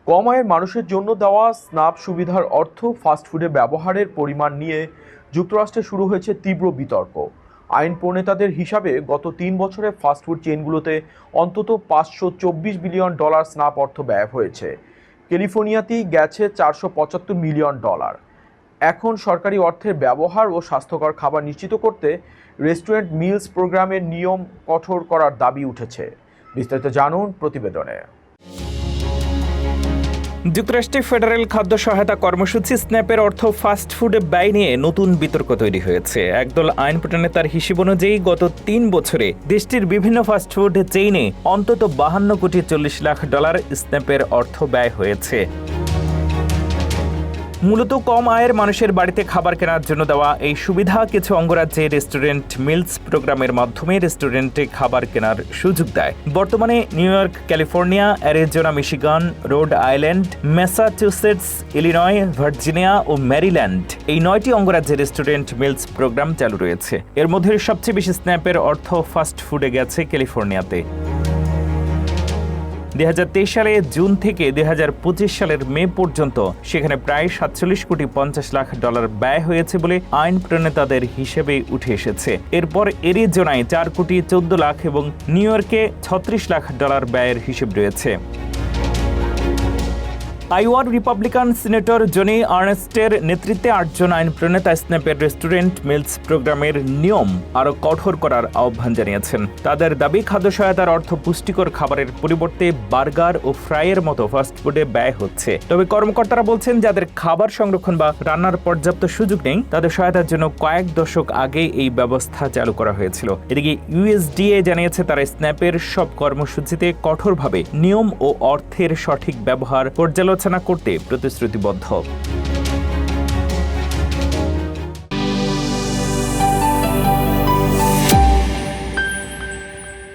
কম আয়ের মানুষের জন্য দেওয়া স্ন্যাপ সুবিধার অর্থ ফাস্টফুডে ব্যবহারের পরিমাণ নিয়ে যুক্তরাষ্ট্রে শুরু হয়েছে তীব্র বিতর্ক। আইন প্রণেতাদের হিসাবে গত ৩ বছরে ফাস্টফুড চেইনগুলোতে অন্তত $524 বিলিয়ন স্ন্যাপ অর্থ ব্যয় হয়েছে। ক্যালিফোর্নিয়াতেই গেছে $475 মিলিয়ন। এখন সরকারি অর্থের ব্যবহার ও স্বাস্থ্যকর খাবার নিশ্চিত করতে রেস্টুরেন্ট মিলস প্রোগ্রামের নিয়ম কঠোর করার দাবি উঠেছে। বিস্তারিত জানুন প্রতিবেদনে। যুক্তরাষ্ট্রে ফেডারেল খাদ্য সহায়তা কর্মসূচি স্ন্যাপের অর্থ ফাস্টফুডে ব্যয় নিয়ে নতুন বিতর্ক তৈরি হয়েছে। একদল আইন প্রণেতার হিসেব অনুযায়ী গত ৩ বছরে দেশটির বিভিন্ন ফাস্টফুড চেইনে অন্তত $52.40 কোটি স্ন্যাপের অর্থ ব্যয় হয়েছে। মূলত কম আয়ের মানুষের বাড়িতে খাবার কেনার জন্য দেওয়া এই সুবিধা কিছু অঙ্গরাজ্যে রেস্টুরেন্ট মিলস প্রোগ্রামের মাধ্যমে রেস্টুরেন্টে খাবার কেনার সুযোগ দেয়। বর্তমানে New York, California, Arizona, Michigan, Rhode Island, Massachusetts, Illinois, Virginia ও ম্যারিল্যান্ড এই 9টি অঙ্গরাজ্যে রেস্টুরেন্ট মিলস প্রোগ্রাম চালু রয়েছে। এর মধ্যে সবচেয়ে বেশি স্ন্যাপের অর্থ ফাস্ট ফুডে গেছে ক্যালিফোর্নিয়াতে। 2023 সালে জুন থেকে 2025 সালের মে পর্যন্ত সেখানে প্রায় $47.50 কোটি ব্যয় হয়েছে বলে আইন প্রণেতাদের হিসেবে উঠে এসেছে। এরপর অ্যারিজোনায় $4.14 কোটি এবং নিউ ইয়র্কে $36 লাখ ব্যয়ের হিসেব রয়েছে। আইওয়ার রিপাবলিকান সিনেটর জনি আর্নেস্টের নেতৃত্বে 8 জন আইন প্রণেতা স্ন্যাপের রেস্টুরেন্ট মিলস প্রোগ্রামের নিয়ম আরও কঠোর করার আহ্বান জানিয়েছেন। তাদের দাবি, খাদ্য সহায়তার অর্থ পুষ্টিকর খাবারের পরিবর্তে বার্গার ও ফ্রাইয়ের মতো ফাস্টফুডে ব্যয় হচ্ছে। তবে কর্মকর্তারা বলছেন, যাদের খাবার সংরক্ষণ বা রান্নার পর্যাপ্ত সুযোগ নেই তাদের সহায়তার জন্য কয়েক দশক আগে এই ব্যবস্থা চালু করা হয়েছিল। এদিকে ইউএসডিএ জানিয়েছে তারা স্ন্যাপের সব কর্মসূচিতে কঠোরভাবে নিয়ম ও অর্থের সঠিক ব্যবহার পর্যালোচনা করতে প্রতিশ্রুতিবদ্ধ।